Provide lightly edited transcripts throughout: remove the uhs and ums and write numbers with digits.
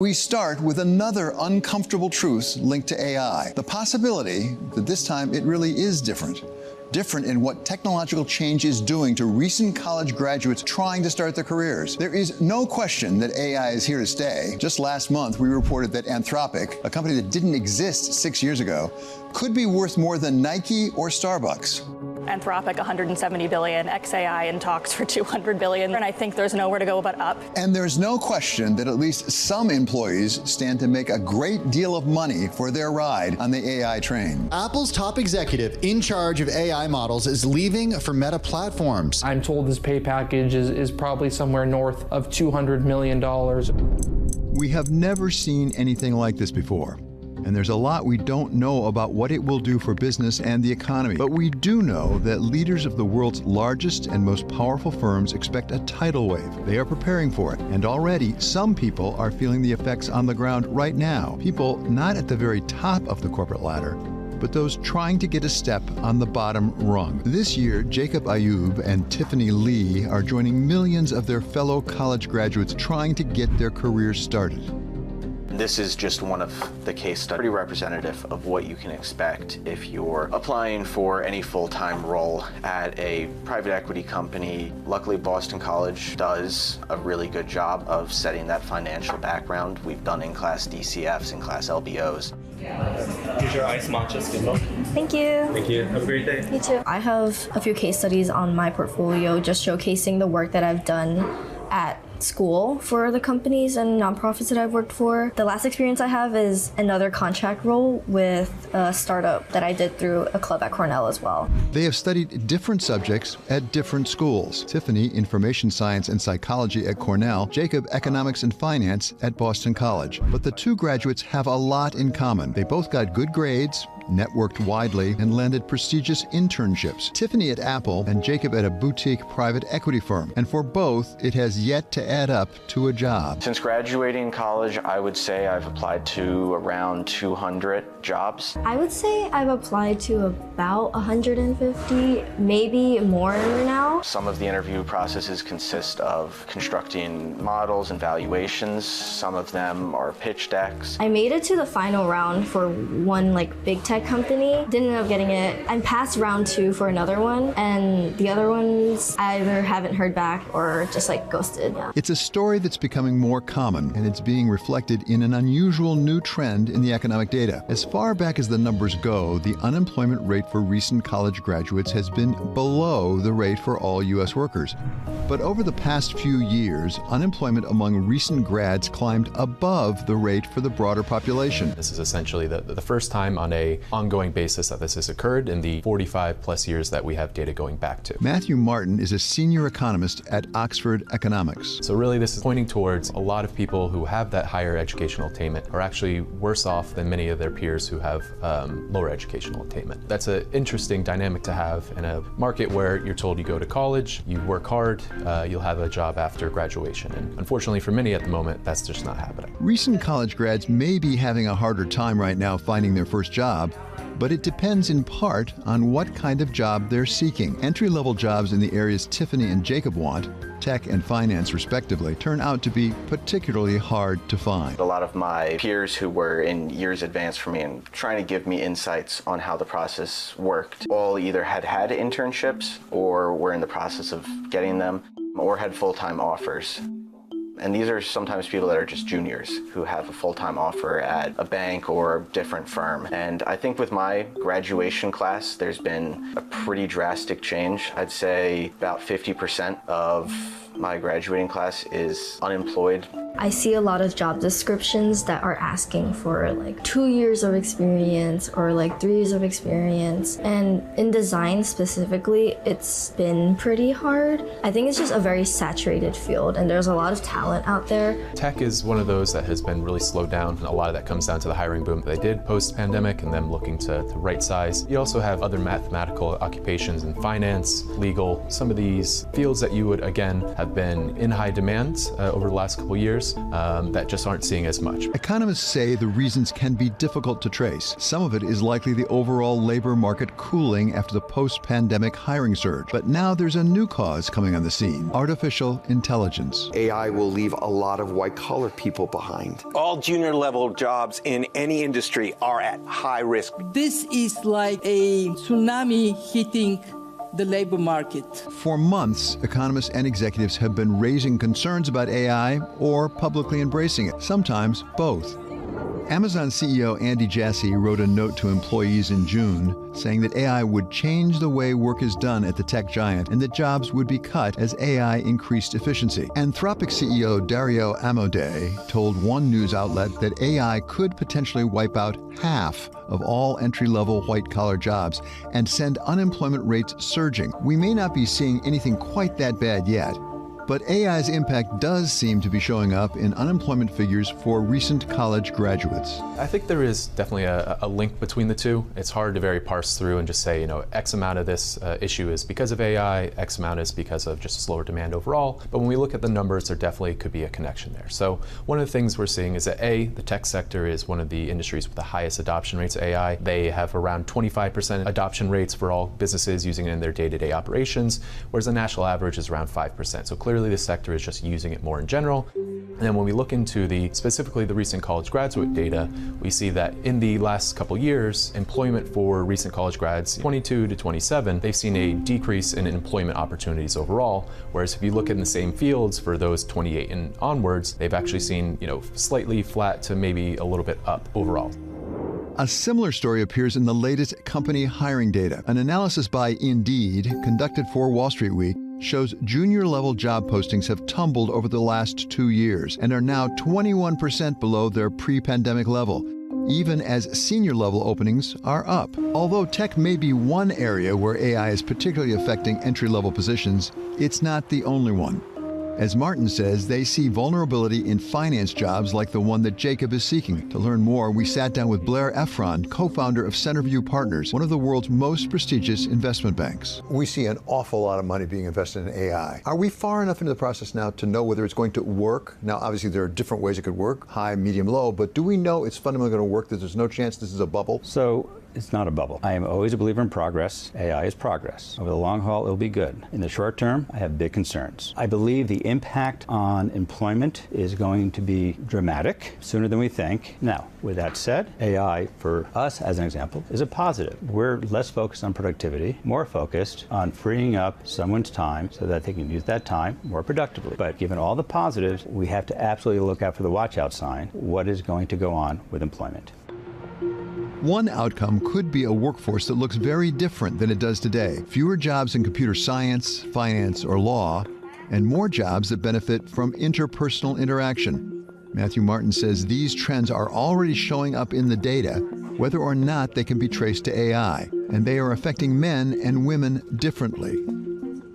We start with another uncomfortable truth linked to AI. The possibility that this time it really is different. Different in what technological change is doing to recent college graduates trying to start their careers. There is no question that AI is here to stay. Just last month, we reported that Anthropic, a company that didn't exist 6 years ago, could be worth more than Nike or Starbucks. Anthropic, 170 billion, XAI in talks for 200 billion, and I think there's nowhere to go but up. And there's no question that at least some employees stand to make a great deal of money for their ride on the AI train. Apple's top executive in charge of AI models is leaving for Meta Platforms. I'm told this pay package is probably somewhere north of $200 million. We have never seen anything like this before. And there's a lot we don't know about what it will do for business and the economy. But we do know that leaders of the world's largest and most powerful firms expect a tidal wave. They are preparing for it. And already, some people are feeling the effects on the ground right now. People not at the very top of the corporate ladder, but those trying to get a step on the bottom rung. This year, Jacob Ayub and Tiffany Lee are joining millions of their fellow college graduates trying to get their careers started. This is just one of the case studies, pretty representative of what you can expect if you're applying for any full-time role at a private equity company. Luckily, Boston College does a really good job of setting that financial background. We've done in-class DCFs, in-class LBOs. Here's your iced matcha. Good luck. Thank you. Thank you. Have a great day. You too. I have a few case studies on my portfolio just showcasing the work that I've done at school for the companies and nonprofits that I've worked for. The last experience I have is another contract role with a startup that I did through a club at Cornell as well. They have studied different subjects at different schools. Tiffany, information science and psychology at Cornell, Jacob, economics and finance at Boston College. But the two graduates have a lot in common. They both got good grades, networked widely, and landed prestigious internships. Tiffany at Apple and Jacob at a boutique private equity firm. And for both, it has yet to add up to a job. Since graduating college, I would say I've applied to around 200 jobs. I would say I've applied to about 150, maybe more now. Some of the interview processes consist of constructing models and valuations. Some of them are pitch decks. I made it to the final round for one big tech company. Didn't end up getting it. I'm past round 2 for another one, and the other ones I either haven't heard back or just ghosted. Yeah. It's a story that's becoming more common, and it's being reflected in an unusual new trend in the economic data. As far back as the numbers go, the unemployment rate for recent college graduates has been below the rate for all U.S. workers. But over the past few years, unemployment among recent grads climbed above the rate for the broader population. This is essentially the first time on an ongoing basis that this has occurred in the 45 plus years that we have data going back to. Matthew Martin is a senior economist at Oxford Economics. So really this is pointing towards a lot of people who have that higher educational attainment are actually worse off than many of their peers who have lower educational attainment. That's an interesting dynamic to have in a market where you're told you go to college, you work hard, you'll have a job after graduation. And unfortunately for many at the moment, that's just not happening. Recent college grads may be having a harder time right now finding their first job, but it depends in part on what kind of job they're seeking. Entry-level jobs in the areas Tiffany and Jacob want, tech and finance respectively, turn out to be particularly hard to find. A lot of my peers who were in years advanced for me and trying to give me insights on how the process worked, all either had internships or were in the process of getting them or had full-time offers. And these are sometimes people that are just juniors who have a full-time offer at a bank or a different firm. And I think with my graduation class, there's been a pretty drastic change. I'd say about 50% of my graduating class is unemployed. I see a lot of job descriptions that are asking for 2 years of experience or 3 years of experience. And in design specifically, it's been pretty hard. I think it's just a very saturated field and there's a lot of talent out there. Tech is one of those that has been really slowed down. A lot of that comes down to the hiring boom that they did post-pandemic and them looking to right size. You also have other mathematical occupations in finance, legal, some of these fields that you would again have have been in high demand over the last couple years that just aren't seeing as much. Economists say the reasons can be difficult to trace. Some of it is likely the overall labor market cooling after the post-pandemic hiring surge. But now there's a new cause coming on the scene: artificial intelligence. AI will leave a lot of white-collar people behind. All junior-level jobs in any industry are at high risk. This is like a tsunami hitting the labor market. For months, economists and executives have been raising concerns about AI or publicly embracing it, sometimes both. Amazon CEO Andy Jassy wrote a note to employees in June saying that AI would change the way work is done at the tech giant and that jobs would be cut as AI increased efficiency. Anthropic CEO Dario Amodei told one news outlet that AI could potentially wipe out half of all entry-level white-collar jobs and send unemployment rates surging. We may not be seeing anything quite that bad yet, but AI's impact does seem to be showing up in unemployment figures for recent college graduates. I think there is definitely a link between the two. It's hard to very parse through and just say, X amount of this issue is because of AI, X amount is because of just slower demand overall. But when we look at the numbers, there definitely could be a connection there. So one of the things we're seeing is that the tech sector is one of the industries with the highest adoption rates of AI. They have around 25% adoption rates for all businesses using it in their day-to-day operations, whereas the national average is around 5%. So clearly this sector is just using it more in general. And then when we look into specifically the recent college graduate data, we see that in the last couple years, employment for recent college grads, 22 to 27, they've seen a decrease in employment opportunities overall. Whereas if you look in the same fields for those 28 and onwards, they've actually seen, slightly flat to maybe a little bit up overall. A similar story appears in the latest company hiring data. An analysis by Indeed, conducted for Wall Street Week, shows junior-level job postings have tumbled over the last 2 years and are now 21% below their pre-pandemic level, even as senior-level openings are up. Although tech may be one area where AI is particularly affecting entry-level positions, it's not the only one. As Martin says, they see vulnerability in finance jobs like the one that Jacob is seeking. To learn more, we sat down with Blair Efron, co-founder of Centerview Partners, one of the world's most prestigious investment banks. We see an awful lot of money being invested in AI. Are we far enough into the process now to know whether it's going to work? Now, obviously, there are different ways it could work, high, medium, low, but do we know it's fundamentally going to work, that there's no chance this is a bubble? So it's not a bubble. I am always a believer in progress. AI is progress. Over the long haul, it'll be good. In the short term, I have big concerns. I believe the impact on employment is going to be dramatic sooner than we think. Now, with that said, AI, for us as an example, is a positive. We're less focused on productivity, more focused on freeing up someone's time so that they can use that time more productively. But given all the positives, we have to absolutely look out for the watch out sign. What is going to go on with employment? One outcome could be a workforce that looks very different than it does today. Fewer jobs in computer science, finance, or law, and more jobs that benefit from interpersonal interaction. Matthew Martin says these trends are already showing up in the data, whether or not they can be traced to AI, and they are affecting men and women differently.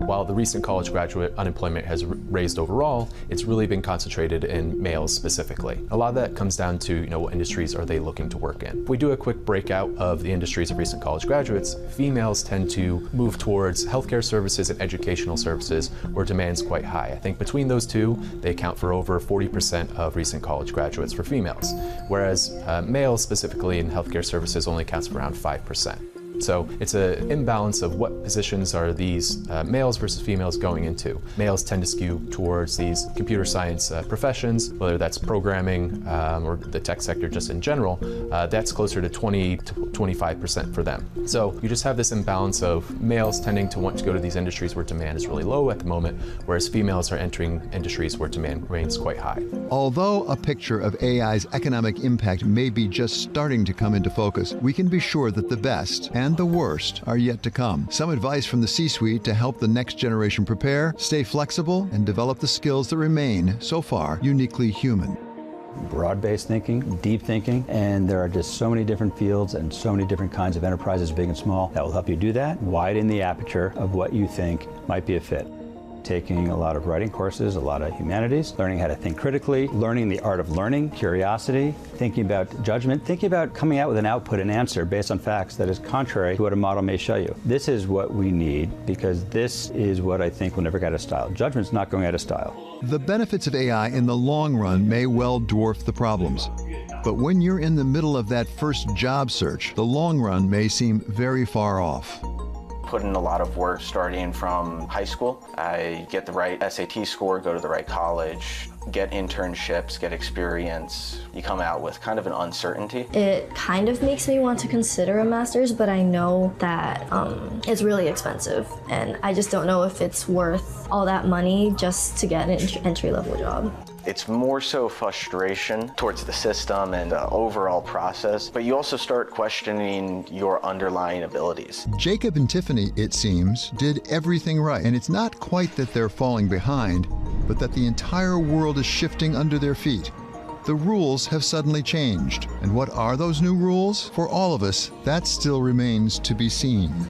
While the recent college graduate unemployment has raised overall, it's really been concentrated in males specifically. A lot of that comes down to, what industries are they looking to work in. If we do a quick breakout of the industries of recent college graduates, females tend to move towards healthcare services and educational services where demand's quite high. I think between those two, they account for over 40% of recent college graduates for females, whereas males specifically in healthcare services only accounts for around 5%. So it's an imbalance of what positions are these males versus females going into. Males tend to skew towards these computer science professions, whether that's programming or the tech sector just in general. That's closer to 20 to 25% for them. So you just have this imbalance of males tending to want to go to these industries where demand is really low at the moment, whereas females are entering industries where demand remains quite high. Although a picture of AI's economic impact may be just starting to come into focus, we can be sure that the best and the worst are yet to come. Some advice from the C-suite to help the next generation prepare: stay flexible and develop the skills that remain, so far, uniquely human. Broad-based thinking, deep thinking, and there are just so many different fields and so many different kinds of enterprises, big and small, that will help you do that. Widen the aperture of what you think might be a fit. taking a lot of writing courses, a lot of humanities, learning how to think critically, learning the art of learning, curiosity, thinking about judgment, thinking about coming out with an output, an answer based on facts that is contrary to what a model may show you. This is what we need, because this is what I think will never get out of style. Judgment's not going out of style. The benefits of AI in the long run may well dwarf the problems. But when you're in the middle of that first job search, the long run may seem very far off. Put in a lot of work starting from high school. I get the right SAT score, go to the right college, get internships, get experience. You come out with kind of an uncertainty. It kind of makes me want to consider a master's, but I know that it's really expensive, and I just don't know if it's worth all that money just to get an entry-level job. It's more so frustration towards the system and the overall process, but you also start questioning your underlying abilities. Jacob and Tiffany, it seems, did everything right. And it's not quite that they're falling behind, but that the entire world is shifting under their feet. The rules have suddenly changed. And what are those new rules? For all of us, that still remains to be seen.